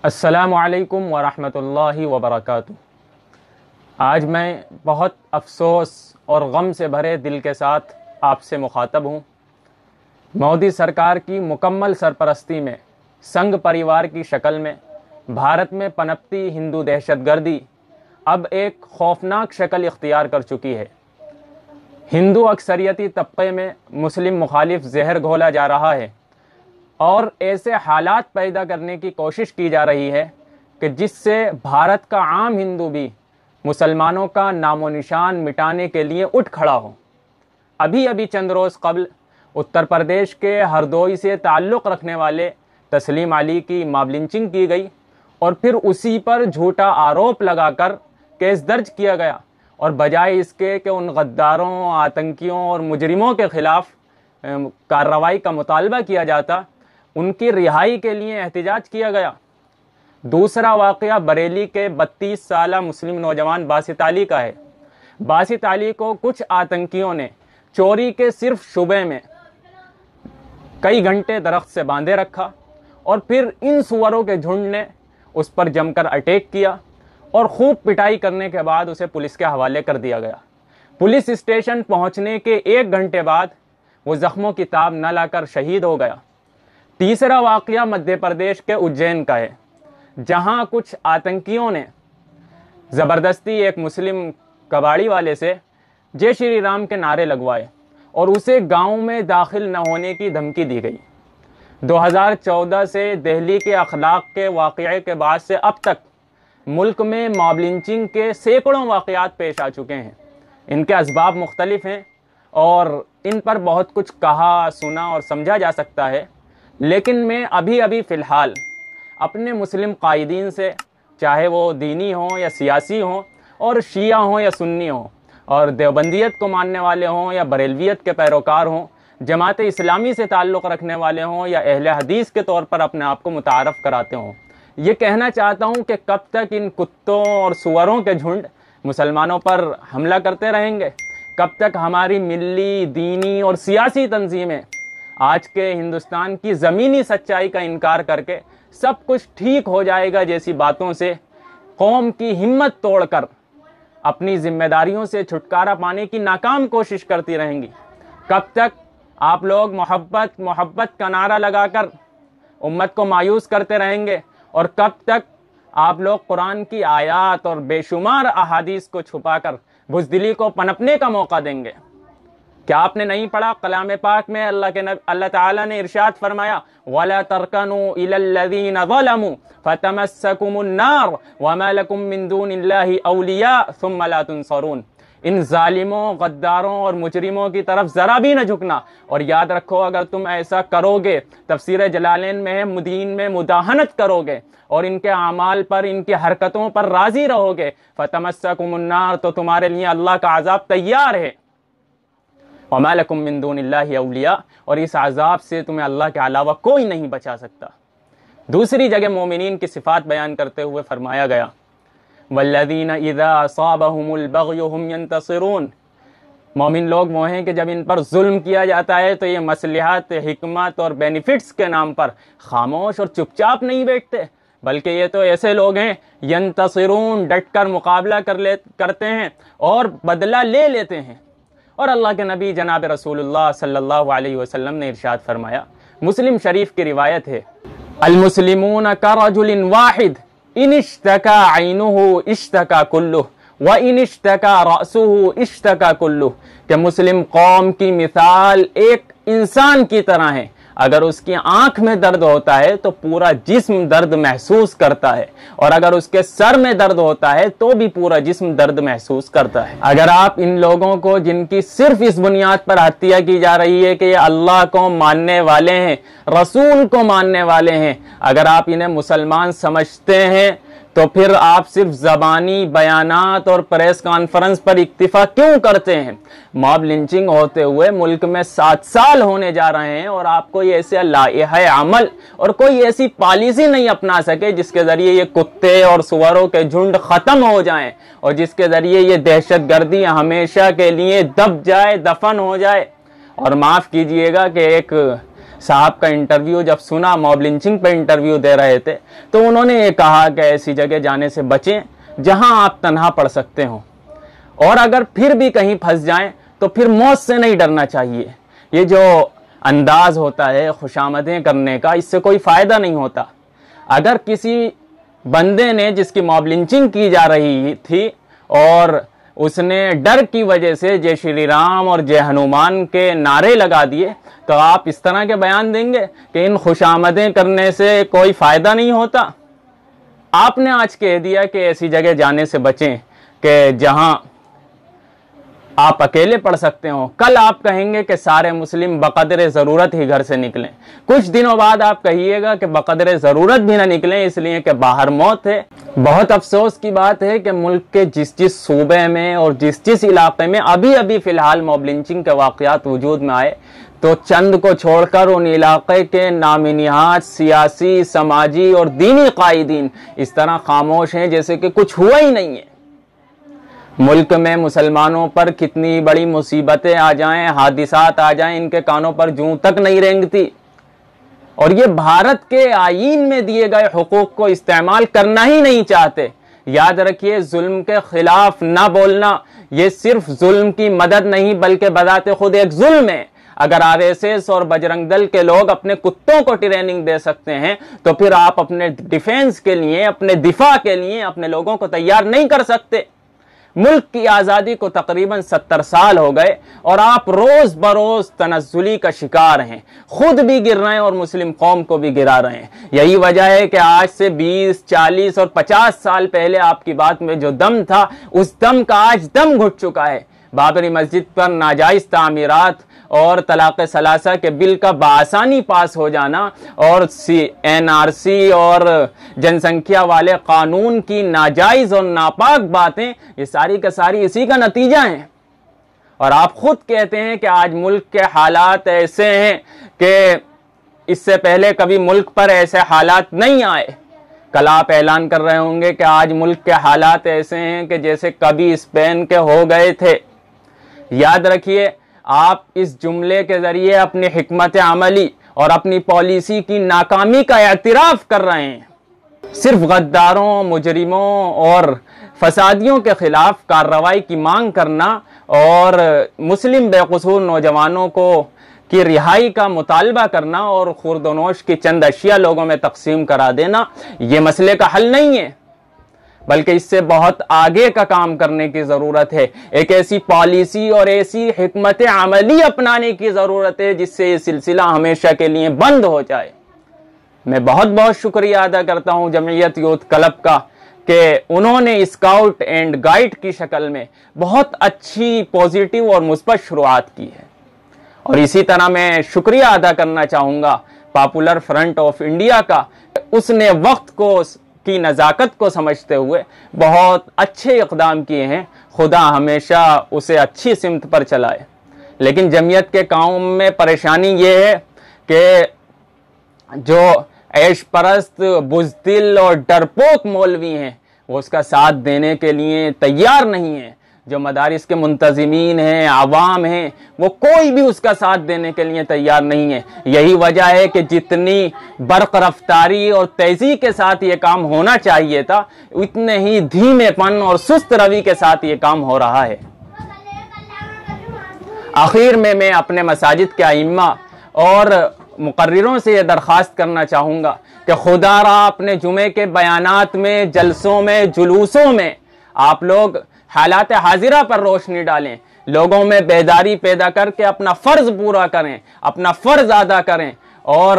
السلام علیکم ورحمۃ اللہ وبرکاتہ۔ آج میں بہت افسوس اور غم سے بھرے دل کے ساتھ آپ سے مخاطب ہوں۔ مودی سرکار کی مکمل سرپرستی میں سنگھ پریوار کی شکل میں بھارت میں پنپتی ہندو دہشت گردی اب ایک خوفناک شکل اختیار کر چکی ہے۔ ہندو اکثریتی طبقے میں مسلم مخالف زہر گھولا جا رہا ہے اور ایسے حالات پیدا کرنے کی کوشش کی جا رہی ہے کہ جس سے بھارت کا عام ہندو بھی مسلمانوں کا نام و نشان مٹانے کے لیے اٹھ کھڑا ہو۔ ابھی چند روز قبل اتر پردیش کے ہردوئی سے تعلق رکھنے والے تسلیم علی کی ماب لنچنگ کی گئی اور پھر اسی پر جھوٹا آروپ لگا کر کیس درج کیا گیا، اور بجائے اس کے کہ ان غداروں، آتنکیوں اور مجرموں کے خلاف کارروائی کا مطالبہ کیا جاتا، ان کی رہائی کے لیے احتجاج کیا گیا۔ دوسرا واقعہ بریلی کے 32 سالہ مسلم نوجوان باسط علی کا ہے۔ باسط علی کو کچھ آتنکیوں نے چوری کے صرف شبے میں کئی گھنٹے درخت سے باندھے رکھا اور پھر ان سوروں کے جھنڈ نے اس پر جم کر اٹیک کیا اور خوب پٹائی کرنے کے بعد اسے پولیس کے حوالے کر دیا گیا۔ پولیس اسٹیشن پہنچنے کے 1 گھنٹے بعد وہ زخموں کی تاب نہ لا کر شہید ہو گیا۔ تیسرا واقعہ مدھیہ پردیش کے اجین کا ہے، جہاں کچھ آتنکیوں نے زبردستی ایک مسلم کباڑی والے سے جے شری رام کے نعرے لگوائے اور اسے گاؤں میں داخل نہ ہونے کی دھمکی دی گئی۔ 2014 سے دہلی کے اخلاق کے واقعے کے بعد سے اب تک ملک میں ماب لنچنگ کے سینکڑوں واقعات پیش آ چکے ہیں۔ ان کے اسباب مختلف ہیں اور ان پر بہت کچھ کہا، سنا اور سمجھا جا سکتا ہے، لیکن میں ابھی فی الحال اپنے مسلم قائدین سے، چاہے وہ دینی ہوں یا سیاسی ہوں، اور شیعہ ہوں یا سنی ہوں، اور دیوبندیت کو ماننے والے ہوں یا بریلویت کے پیروکار ہوں، جماعت اسلامی سے تعلق رکھنے والے ہوں یا اہل حدیث کے طور پر اپنے آپ کو متعارف کراتے ہوں، یہ کہنا چاہتا ہوں کہ کب تک ان کتوں اور سوروں کے جھنڈ مسلمانوں پر حملہ کرتے رہیں گے؟ کب تک ہماری ملی، دینی اور سیاسی تنظیمیں آج کے ہندوستان کی زمینی سچائی کا انکار کر کے سب کچھ ٹھیک ہو جائے گا جیسی باتوں سے قوم کی ہمت توڑ کر اپنی ذمہ داریوں سے چھٹکارا پانے کی ناکام کوشش کرتی رہیں گی؟ کب تک آپ لوگ محبت کا نعرہ لگا کر امت کو مایوس کرتے رہیں گے؟ اور کب تک آپ لوگ قرآن کی آیات اور بے شمار احادیث کو چھپا کر بزدلی کو پنپنے کا موقع دیں گے؟ کیا آپ نے نہیں پڑھا کلام پاک میں اللہ تعالیٰ نے ارشاد فرمایا وَلَا تَرْكَنُوا إِلَى الَّذِينَ ظَلَمُوا فَتَمَسَّكُمُ النَّارُ وَمَا لَكُم مِّن دُونِ اللَّهِ أَوْلِيَاءَ ثُمَّ لَا تُنصَرُونَ۔ ان ظالموں، غداروں اور مجرموں کی طرف ذرا بھی نہ جھکنا، اور یاد رکھو اگر تم ایسا کرو گے، تفسیر جلالین میں دین میں مداہنت کرو گے اور ان کے اعمال پر، ان کی حرکتوں پر راضی رہو گے، فَتَمَسَّكُمُ النَّارُ، تو تمہارے لیے اللہ کا عذاب تیار ہے۔ وَمَا لَكُم مِّن دُونِ اللَّهِ أَوْلِيَاءَ، اور اس عذاب سے تمہیں اللہ کے علاوہ کوئی نہیں بچا سکتا۔ دوسری جگہ مومنین کی صفات بیان کرتے ہوئے فرمایا گیا وَالَّذِينَ إِذَا أَصَابَهُمُ الْبَغْيُ هُمْ يَنْتَصِرُونَ، مومن لوگ وہ ہیں کہ جب ان پر ظلم کیا جاتا ہے تو یہ مصلحت، حکمت اور بینیفٹس کے نام پر خاموش اور چپ چاپ نہیں بیٹھتے، بلکہ یہ تو ایسے لوگ ہیں ینتصرون، ڈٹ کر مقابلہ کرتے ہیں اور بدلہ لے لیتے ہیں۔ اور اللہ کے نبی جناب رسول اللہ صلی اللہ علیہ وسلم نے ارشاد فرمایا، مسلم شریف کی روایت ہے، المسلمون کرجل واحد ان اشتکا عینہ اشتکا کلہ وان اشتکا رأسہ اشتکا کلہ، کہ مسلم قوم کی مثال ایک انسان کی طرح ہے، اگر اس کی آنکھ میں درد ہوتا ہے تو پورا جسم درد محسوس کرتا ہے، اور اگر اس کے سر میں درد ہوتا ہے تو بھی پورا جسم درد محسوس کرتا ہے۔ اگر آپ ان لوگوں کو جن کی صرف اس بنیاد پر ہتیا کی جا رہی ہے کہ یہ اللہ کو ماننے والے ہیں، رسول کو ماننے والے ہیں، اگر آپ انہیں مسلمان سمجھتے ہیں تو پھر آپ صرف زبانی بیانات اور پریس کانفرنس پر اکتفا کیوں کرتے ہیں؟ ماب لنچنگ ہوتے ہوئے ملک میں 7 سال ہونے جا رہے ہیں اور آپ کوئی ایسے لائحہ عمل اور کوئی ایسی پالیسی نہیں اپنا سکے جس کے ذریعے یہ کتے اور سوروں کے جھنڈ ختم ہو جائیں اور جس کے ذریعے یہ دہشت گردی ہمیشہ کے لیے دب جائے، دفن ہو جائے۔ اور معاف کیجئے گا کہ ایک صاحب کا انٹرویو جب سنا، موب لنچنگ پہ انٹرویو دے رہے تھے، تو انہوں نے یہ کہا کہ ایسی جگہ جانے سے بچیں جہاں آپ تنہا پڑھ سکتے ہوں، اور اگر پھر بھی کہیں پھنس جائیں تو پھر موت سے نہیں ڈرنا چاہیے۔ یہ جو انداز ہوتا ہے خوشامدیں کرنے کا، اس سے کوئی فائدہ نہیں ہوتا۔ اگر کسی بندے نے جس کی موب لنچنگ کی جا رہی تھی اور اس نے ڈر کی وجہ سے جے شری رام اور جے ہنومان کے نعرے لگا دیے، تو آپ اس طرح کے بیان دیں گے کہ ان خوشامدیں کرنے سے کوئی فائدہ نہیں ہوتا؟ آپ نے آج کہہ دیا کہ ایسی جگہ جانے سے بچیں کہ جہاں آپ اکیلے پڑھ سکتے ہوں، کل آپ کہیں گے کہ سارے مسلم بقدر ضرورت ہی گھر سے نکلیں، کچھ دنوں بعد آپ کہیے گا کہ بقدر ضرورت بھی نہ نکلیں اس لیے کہ باہر موت ہے۔ بہت افسوس کی بات ہے کہ ملک کے جس صوبے میں اور جس علاقے میں ابھی فی الحال موب لنچنگ کے واقعات وجود میں آئے، تو چند کو چھوڑ کر ان علاقے کے نام نہاد سیاسی، سماجی اور دینی قائدین اس طرح خاموش ہیں جیسے کہ کچھ ہوا ہی نہیں ہے۔ ملک میں مسلمانوں پر کتنی بڑی مصیبتیں آ جائیں، حادثات آ جائیں، ان کے کانوں پر جوں تک نہیں رینگتی، اور یہ بھارت کے آئین میں دیے گئے حقوق کو استعمال کرنا ہی نہیں چاہتے۔ یاد رکھیے، ظلم کے خلاف نہ بولنا یہ صرف ظلم کی مدد نہیں بلکہ بذات خود ایک ظلم ہے۔ اگر RSS اور بجرنگ دل کے لوگ اپنے کتوں کو ٹریننگ دے سکتے ہیں تو پھر آپ اپنے ڈیفینس کے لیے، اپنے دفاع کے لیے اپنے لوگوں کو تیار نہیں کر سکتے۔ ملک کی آزادی کو تقریباً 70 سال ہو گئے اور آپ روز بروز تنزلی کا شکار ہیں، خود بھی گر رہے ہیں اور مسلم قوم کو بھی گرا رہے ہیں۔ یہی وجہ ہے کہ آج سے 20، 40 اور 50 سال پہلے آپ کی بات میں جو دم تھا، اس دم کا آج دم گھٹ چکا ہے۔ بابری مسجد پر ناجائز تعمیرات اور طلاق ثلاثہ کے بل کا بآسانی پاس ہو جانا اور NRC اور جن سنکھیا والے قانون کی ناجائز اور ناپاک باتیں، یہ ساری کا ساری اسی کا نتیجہ ہیں۔ اور آپ خود کہتے ہیں کہ آج ملک کے حالات ایسے ہیں کہ اس سے پہلے کبھی ملک پر ایسے حالات نہیں آئے۔ کل آپ اعلان کر رہے ہوں گے کہ آج ملک کے حالات ایسے ہیں کہ جیسے کبھی اسپین کے ہو گئے تھے۔ یاد رکھیے، آپ اس جملے کے ذریعے اپنی حکمت عملی اور اپنی پالیسی کی ناکامی کا اعتراف کر رہے ہیں۔ صرف غداروں، مجرموں اور فسادیوں کے خلاف کارروائی کی مانگ کرنا اور مسلم بے قصور نوجوانوں کی رہائی کا مطالبہ کرنا اور خورد و نوش کی چند اشیاء لوگوں میں تقسیم کرا دینا یہ مسئلے کا حل نہیں ہے، بلکہ اس سے بہت آگے کا کام کرنے کی ضرورت ہے۔ ایک ایسی پالیسی اور ایسی حکمت عملی اپنانے کی ضرورت ہے جس سے یہ سلسلہ ہمیشہ کے لیے بند ہو جائے۔ میں بہت شکریہ ادا کرتا ہوں جمعیت یوتھ کلب کا کہ انہوں نے اسکاؤٹ اینڈ گائیڈ کی شکل میں بہت اچھی پوزیٹیو اور مثبت شروعات کی ہے، اور اسی طرح میں شکریہ ادا کرنا چاہوں گا پاپولر فرنٹ آف انڈیا کا۔ اس نے وقت کی نزاکت کو سمجھتے ہوئے بہت اچھے اقدام کیے ہیں، خدا ہمیشہ اسے اچھی سمت پر چلائے۔ لیکن جمعیت کے کام میں پریشانی یہ ہے کہ جو عیش پرست، بزدل اور ڈرپوک مولوی ہیں وہ اس کا ساتھ دینے کے لیے تیار نہیں ہیں۔ جو مدارس کے منتظمین ہیں، عوام ہیں، وہ کوئی بھی اس کا ساتھ دینے کے لیے تیار نہیں ہے۔ یہی وجہ ہے کہ جتنی برق رفتاری اور تیزی کے ساتھ یہ کام ہونا چاہیے تھا، اتنے ہی دھیمے پن اور سست روی کے ساتھ یہ کام ہو رہا ہے۔ آخر میں اپنے مساجد کے ائمہ اور مقرروں سے یہ درخواست کرنا چاہوں گا کہ خدا را اپنے جمعے کے بیانات میں، جلسوں میں، جلوسوں میں آپ لوگ حالات حاضرہ پر روشنی ڈالیں، لوگوں میں بیداری پیدا کر کے اپنا فرض پورا کریں، اپنا فرض ادا کریں اور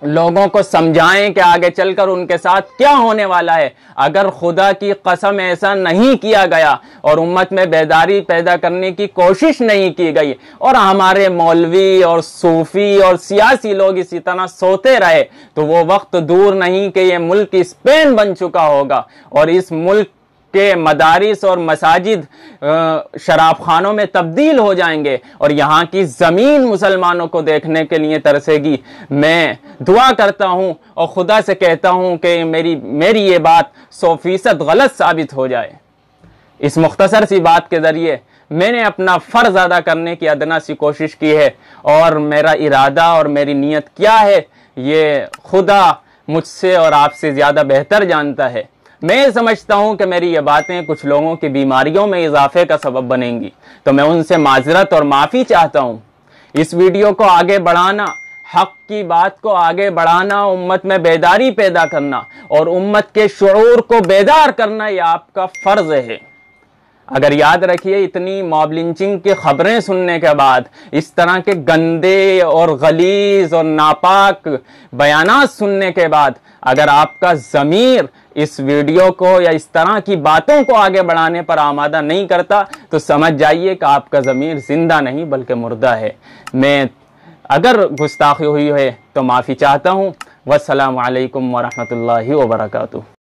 لوگوں کو سمجھائیں کہ آگے چل کر ان کے ساتھ کیا ہونے والا ہے۔ اگر خدا کی قسم ایسا نہیں کیا گیا اور امت میں بیداری پیدا کرنے کی کوشش نہیں کی گئی اور ہمارے مولوی اور صوفی اور سیاسی لوگ اسی طرح سوتے رہے، تو وہ وقت دور نہیں کہ یہ ملک اسپین بن چکا ہوگا اور اس ملک کے مدارس اور مساجد شراب خانوں میں تبدیل ہو جائیں گے اور یہاں کی زمین مسلمانوں کو دیکھنے کے لیے ترسے گی۔ میں دعا کرتا ہوں اور خدا سے کہتا ہوں کہ میری یہ بات 100% غلط ثابت ہو جائے۔ اس مختصر سی بات کے ذریعے میں نے اپنا فرض ادا کرنے کی ادنا سی کوشش کی ہے، اور میرا ارادہ اور میری نیت کیا ہے یہ خدا مجھ سے اور آپ سے زیادہ بہتر جانتا ہے۔ میں سمجھتا ہوں کہ میری یہ باتیں کچھ لوگوں کی بیماریوں میں اضافے کا سبب بنیں گی، تو میں ان سے معذرت اور معافی چاہتا ہوں۔ اس ویڈیو کو آگے بڑھانا، حق کی بات کو آگے بڑھانا، امت میں بیداری پیدا کرنا اور امت کے شعور کو بیدار کرنا یہ آپ کا فرض ہے۔ اگر یاد رکھیے، اتنی موب لنچنگ کی خبریں سننے کے بعد، اس طرح کے گندے اور غلیظ اور ناپاک بیانات سننے کے بعد، اگر آپ کا ضمیر اس ویڈیو کو یا اس طرح کی باتوں کو آگے بڑھانے پر آمادہ نہیں کرتا تو سمجھ جائیے کہ آپ کا ضمیر زندہ نہیں بلکہ مردہ ہے۔ میں اگر گستاخی ہوئی ہے تو معافی چاہتا ہوں۔ والسلام علیکم ورحمۃ اللہ وبرکاتہ۔